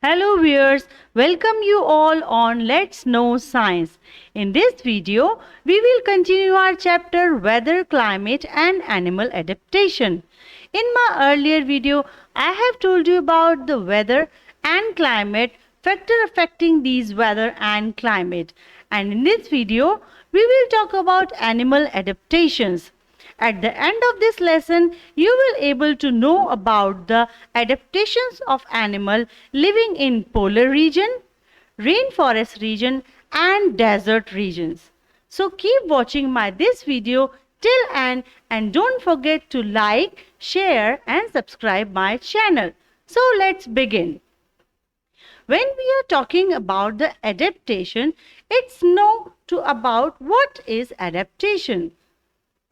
Hello viewers, welcome you all on Let's Know Science. In this video, we will continue our chapter Weather, Climate and Animal Adaptation. In my earlier video, I have told you about the weather and climate factor affecting these weather and climate. And in this video, we will talk about animal adaptations. At the end of this lesson, you will able to know about the adaptations of animal living in polar region, rainforest region and desert regions. So keep watching my this video till end and don't forget to like, share and subscribe my channel. So let's begin. When we are talking about the adaptation, it's know to about what is adaptation.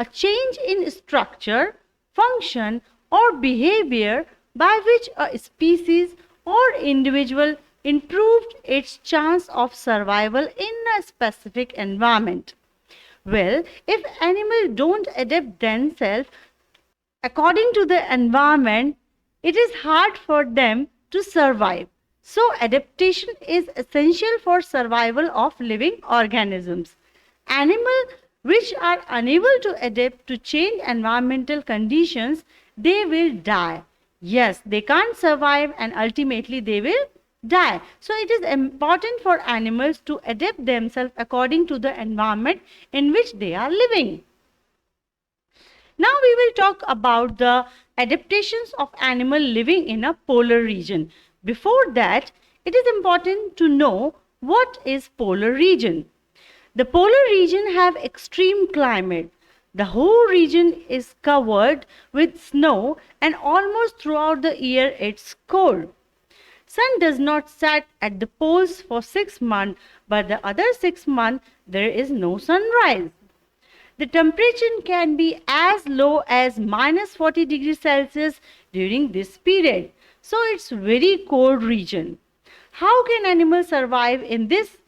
A change in structure, function or behavior by which a species or individual improved its chance of survival in a specific environment. Well, if animals don't adapt themselves according to the environment, it is hard for them to survive. So adaptation is essential for survival of living organisms. Animals which are unable to adapt to change environmental conditions, they will die. Yes, they can't survive and ultimately they will die. So it is important for animals to adapt themselves according to the environment in which they are living. Now we will talk about the adaptations of animal living in a polar region. Before that, it is important to know what is polar region. The polar region have extreme climate. The whole region is covered with snow and almost throughout the year it's cold. Sun does not set at the poles for 6 months, but the other 6 months there is no sunrise. The temperature can be as low as minus 40 degrees Celsius during this period. So it's very cold region. How can animals survive in this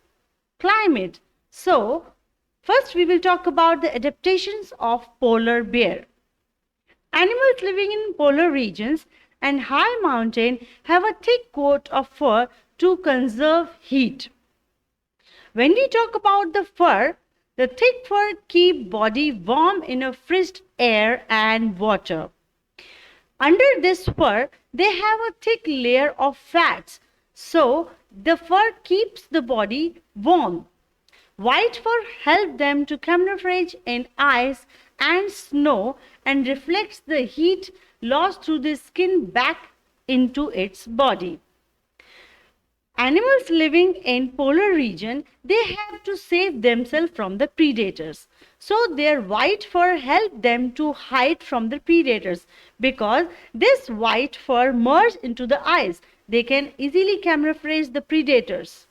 climate? So, first we will talk about the adaptations of polar bear. Animals living in polar regions and high mountain have a thick coat of fur to conserve heat. When we talk about the fur, the thick fur keep body warm in a fresh air and water. Under this fur, they have a thick layer of fats, so the fur keeps the body warm. White fur helps them to camouflage in ice and snow and reflects the heat lost through the skin back into its body. Animals living in polar region, they have to save themselves from the predators. So their white fur helps them to hide from the predators because this white fur merges into the ice. They can easily camouflage the predators.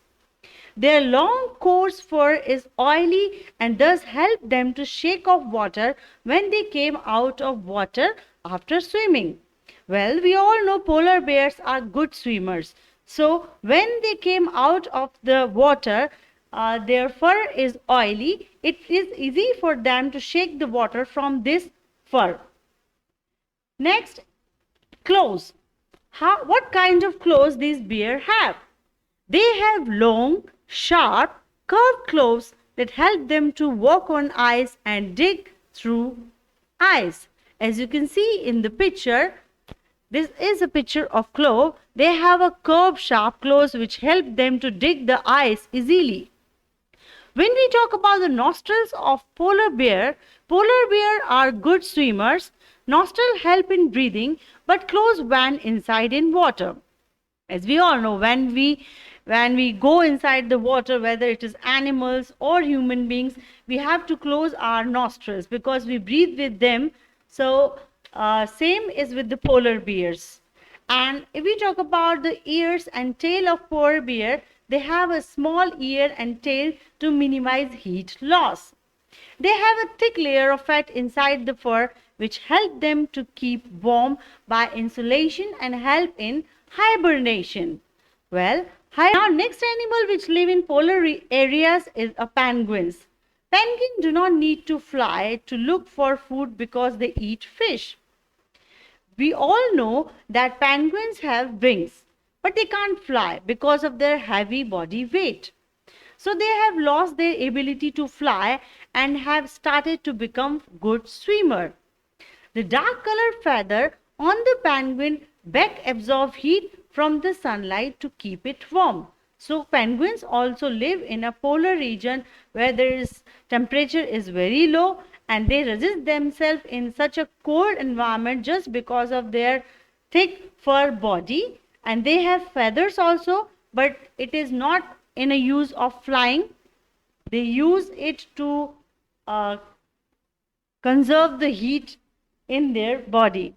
Their long coarse fur is oily and thus help them to shake off water when they came out of water after swimming. Well, we all know polar bears are good swimmers. So when they came out of the water, their fur is oily. It is easy for them to shake the water from this fur. Next, claws. What kind of claws these bears have? They have long, sharp, curved claws that help them to walk on ice and dig through ice. As you can see in the picture, this is a picture of claw. They have a curved, sharp claws which help them to dig the ice easily. When we talk about the nostrils of polar bear are good swimmers. Nostrils help in breathing, but claws when inside in water. As we all know, when we go inside the water, whether it is animals or human beings, we have to close our nostrils because we breathe with them. So same is with the polar bears. And if we talk about the ears and tail of polar bear, they have a small ear and tail to minimize heat loss. They have a thick layer of fat inside the fur which help them to keep warm by insulation and help in hibernation. Well, now next animal which live in polar areas is a penguins. Penguins do not need to fly to look for food because they eat fish. We all know that penguins have wings, but they can't fly because of their heavy body weight. So they have lost their ability to fly and have started to become good swimmer. The dark colored feather on the penguin beak absorbs heat from the sunlight to keep it warm. So penguins also live in a polar region where temperature is very low, and they resist themselves in such a cold environment just because of their thick fur body, and they have feathers also, but it is not in a use of flying. They use it to uh, conserve the heat in their body.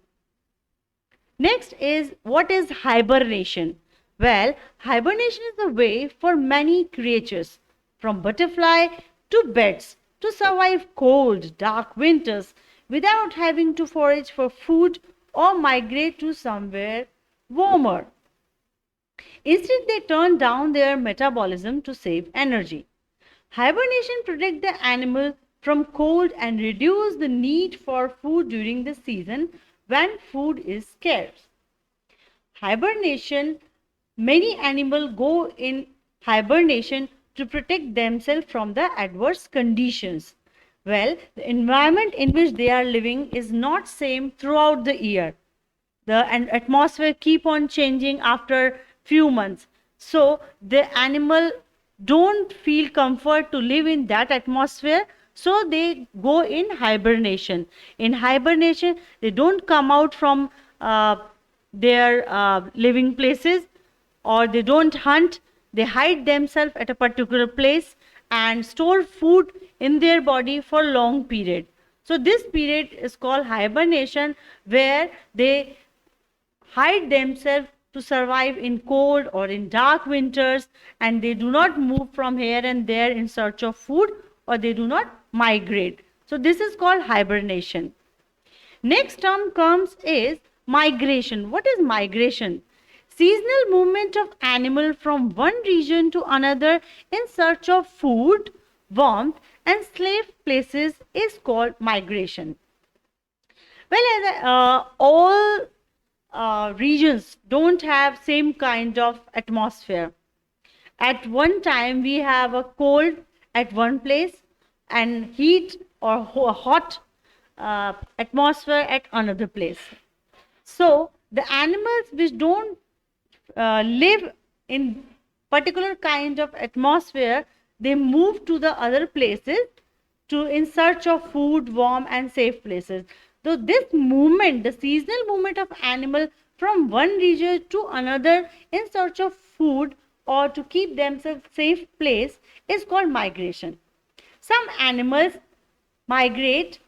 Next is, what is hibernation? Well, hibernation is a way for many creatures, from butterfly to bats, to survive cold, dark winters without having to forage for food or migrate to somewhere warmer. Instead, they turn down their metabolism to save energy. Hibernation protects the animal from cold and reduce the need for food during the season when food is scarce. Hibernation, many animals go in hibernation to protect themselves from the adverse conditions. Well, the environment in which they are living is not same throughout the year. The atmosphere keep on changing after few months. So the animal don't feel comfort to live in that atmosphere, so they go in hibernation. In hibernation, they don't come out from their living places, or they don't hunt. They hide themselves at a particular place and store food in their body for long period. So this period is called hibernation, where they hide themselves to survive in cold or in dark winters, and they do not move from here and there in search of food, or they do not migrate. So this is called hibernation. Next term comes is migration. What is migration? Seasonal movement of animal from one region to another in search of food, warmth and safe places is called migration. Well, as all regions don't have same kind of atmosphere. At one time we have a cold at one place and heat or hot atmosphere at another place. So the animals which don't live in particular kind of atmosphere, they move to the other places to in search of food, warm and safe places. So this movement, the seasonal movement of animal from one region to another in search of food or to keep themselves safe place is called migration. Some animals migrate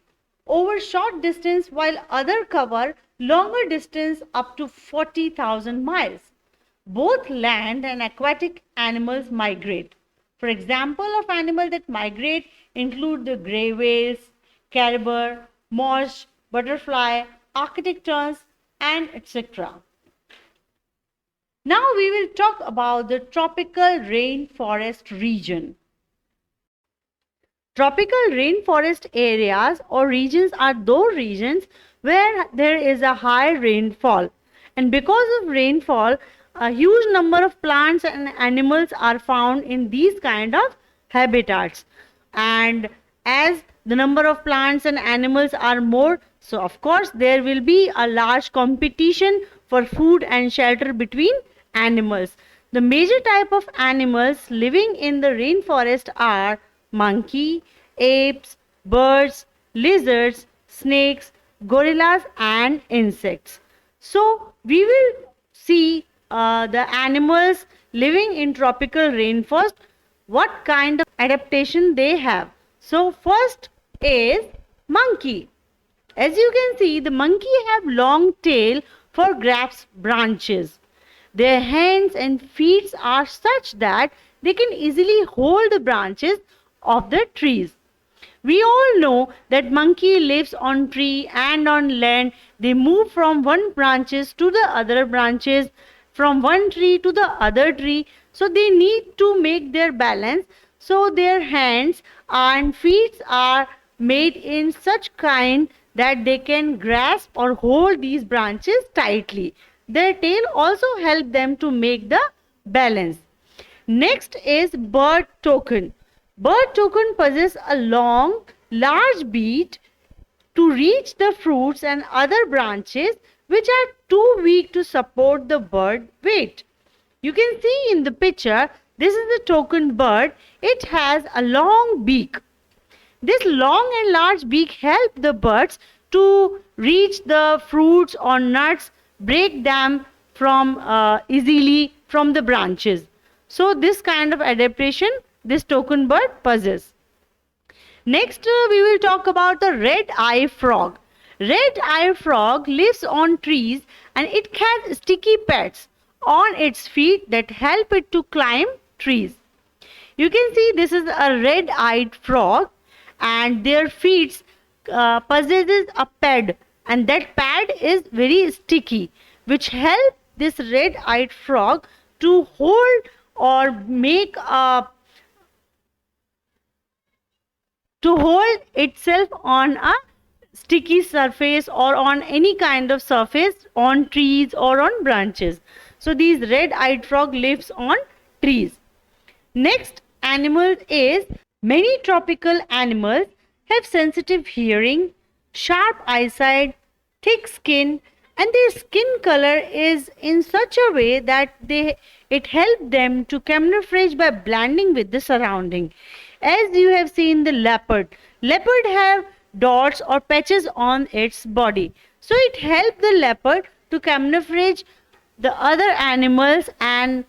over short distance while other cover longer distance up to 40,000 miles. Both land and aquatic animals migrate. For example of animals that migrate include the gray whales, caribou, mosh, butterfly, Arctic terns, and etc. Now we will talk about the tropical rainforest region. Tropical rainforest areas or regions are those regions where there is a high rainfall, and because of rainfall, a huge number of plants and animals are found in these kind of habitats. And as the number of plants and animals are more, so of course there will be a large competition for food and shelter between animals. The major type of animals living in the rainforest are monkey, apes, birds, lizards, snakes, gorillas and insects. So we will see the animals living in tropical rainforest, what kind of adaptation they have. So first is monkey. As you can see, the monkey have long tail for grasp branches. Their hands and feet are such that they can easily hold the branches of the trees. We all know that monkey lives on tree and on land. They move from one branches to the other branches, from one tree to the other tree. So they need to make their balance. So their hands and feet are made in such kind that they can grasp or hold these branches tightly. Their tail also help them to make the balance. Next is bird toucan. Bird toucan possess a long, large beak to reach the fruits and other branches which are too weak to support the bird weight. You can see in the picture, this is the toucan bird. It has a long beak. This long and large beak help the birds to reach the fruits or nuts, break them from easily from the branches. So this kind of adaptation this toucan bird possesses. Next, we will talk about the red-eye frog. Red-eye frog lives on trees and it has sticky pads on its feet that help it to climb trees. You can see this is a red-eyed frog and their feet possesses a pad, and that pad is very sticky, which help this red-eyed frog to hold or make a to hold itself on a sticky surface or on any kind of surface on trees or on branches. So these red-eyed frog lives on trees. Next animal is many tropical animals have sensitive hearing, sharp eyesight, thick skin, and their skin color is in such a way that it helps them to camouflage by blending with the surrounding. As you have seen the leopard. Leopard have dots or patches on its body. So it helps the leopard to camouflage the other animals and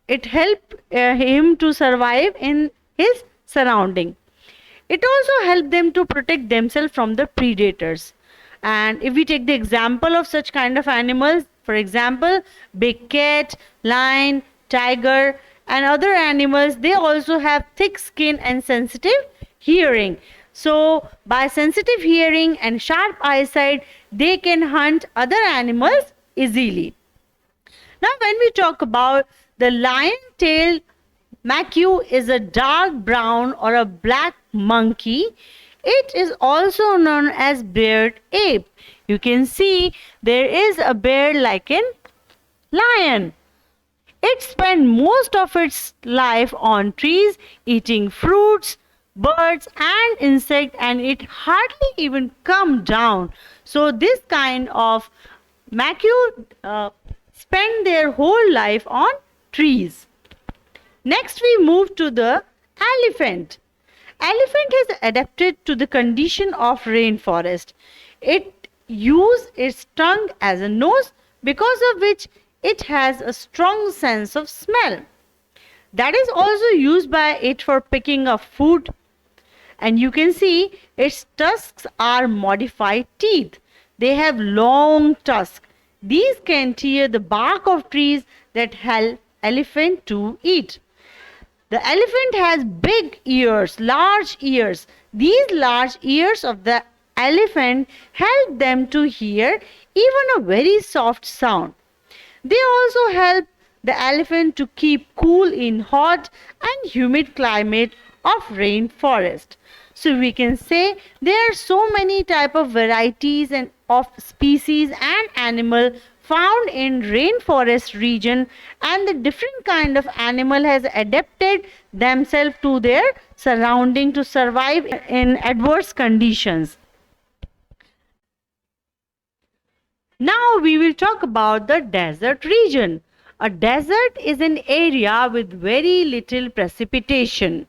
it helps him to survive in his surrounding. It also helps them to protect themselves from the predators. And if we take the example of such kind of animals, for example, big cat, lion, tiger, and other animals, they also have thick skin and sensitive hearing. So by sensitive hearing and sharp eyesight, they can hunt other animals easily. Now when we talk about the lion-tailed macaque, is a dark brown or a black monkey. It is also known as bearded ape. You can see there is a beard like in lion. It spends most of its life on trees, eating fruits, birds and insects, and it hardly even come down. So this kind of macaque spend their whole life on trees. Next we move to the elephant. Elephant has adapted to the condition of rainforest. It uses its tongue as a nose, because of which it has a strong sense of smell. That is also used by it for picking up food. And you can see its tusks are modified teeth. They have long tusks. These can tear the bark of trees that help elephant to eat. The elephant has big ears, large ears. These large ears of the elephant help them to hear even a very soft sound. They also help the elephant to keep cool in hot and humid climate of rainforest. So we can say there are so many type of varieties and of species and animal found in rainforest region, and the different kind of animal has adapted themselves to their surrounding to survive in adverse conditions. Now we will talk about the desert region. A desert is an area with very little precipitation.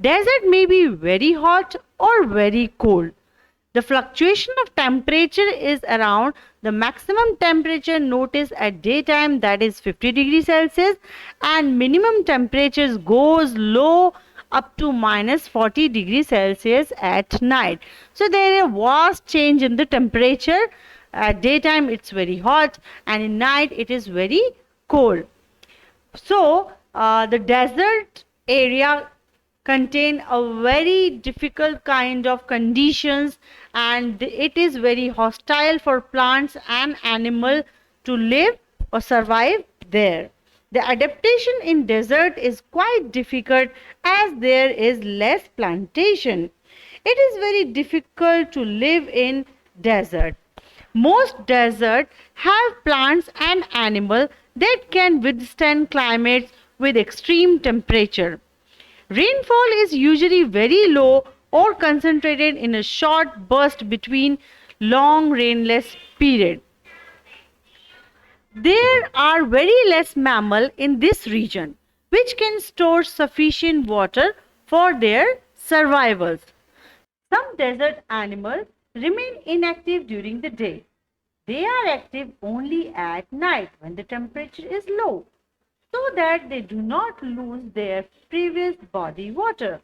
Desert may be very hot or very cold. The fluctuation of temperature is around the maximum temperature noticed at daytime, that is 50 degrees Celsius, and minimum temperatures goes low up to minus 40 degrees Celsius at night. So there is a vast change in the temperature. At daytime it's very hot and in night it is very cold. So the desert area contain a very difficult kind of conditions, and it is very hostile for plants and animals to live or survive there. The adaptation in desert is quite difficult as there is less plantation. It is very difficult to live in desert. Most deserts have plants and animals that can withstand climates with extreme temperature. Rainfall is usually very low or concentrated in a short burst between long rainless periods. There are very less mammals in this region, which can store sufficient water for their survivals. Some desert animals remain inactive during the day. They are active only at night when the temperature is low, so that they do not lose their previous body water.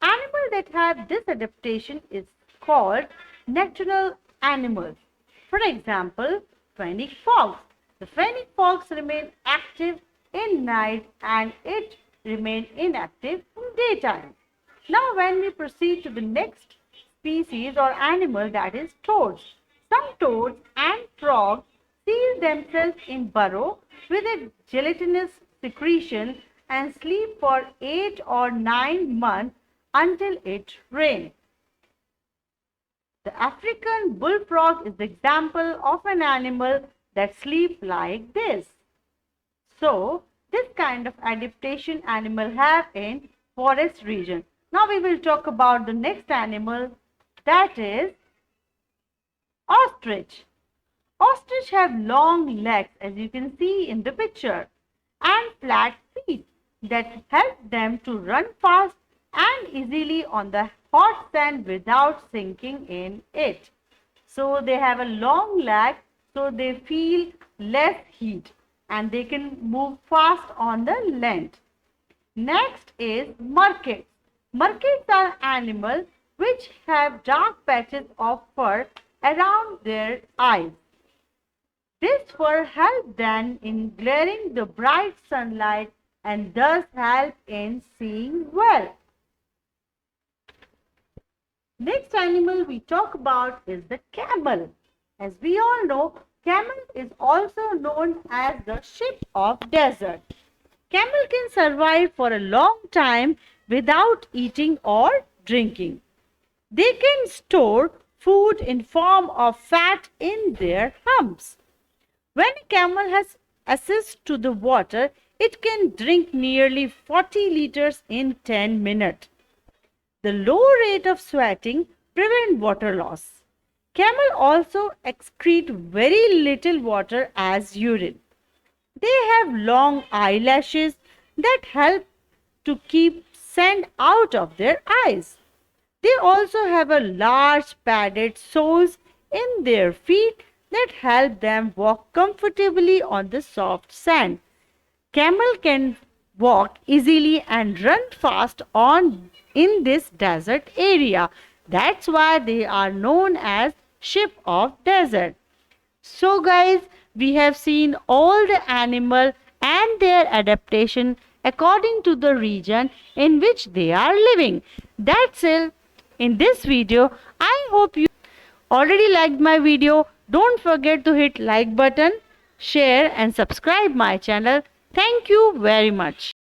Animals that have this adaptation is called nocturnal animals. For example, fennec fox. The fennec fox remains active in night and it remains inactive in daytime. Now when we proceed to the next species or animal, that is toads. Some toads and frogs seal themselves in burrow with a gelatinous secretion and sleep for 8 or 9 months until it rains. The African bullfrog is the example of an animal that sleeps like this. So, this kind of adaptation animal have in forest region. Now we will talk about the next animal, that is ostrich. Ostrich have long legs, as you can see in the picture, and flat feet that help them to run fast and easily on the hot sand without sinking in it. So they have a long leg, so they feel less heat and they can move fast on the land. Next is mermaids. Mermaids are animals which have dark patches of fur around their eyes. This fur helps them in glaring the bright sunlight and thus help in seeing well. Next animal we talk about is the camel. As we all know, camel is also known as the sheep of desert. Camel can survive for a long time without eating or drinking. They can store food in form of fat in their humps. When a camel has access to the water, it can drink nearly 40 liters in 10 minutes. The low rate of sweating prevents water loss. Camel also excrete very little water as urine. They have long eyelashes that help to keep sand out of their eyes. They also have a large padded soles in their feet that help them walk comfortably on the soft sand. Camel can walk easily and run fast on in this desert area. That's why they are known as sheep of desert. So guys, we have seen all the animal and their adaptation according to the region in which they are living. That's it in this video. I hope you already liked my video. Don't forget to hit like button, share and subscribe my channel. Thank you very much.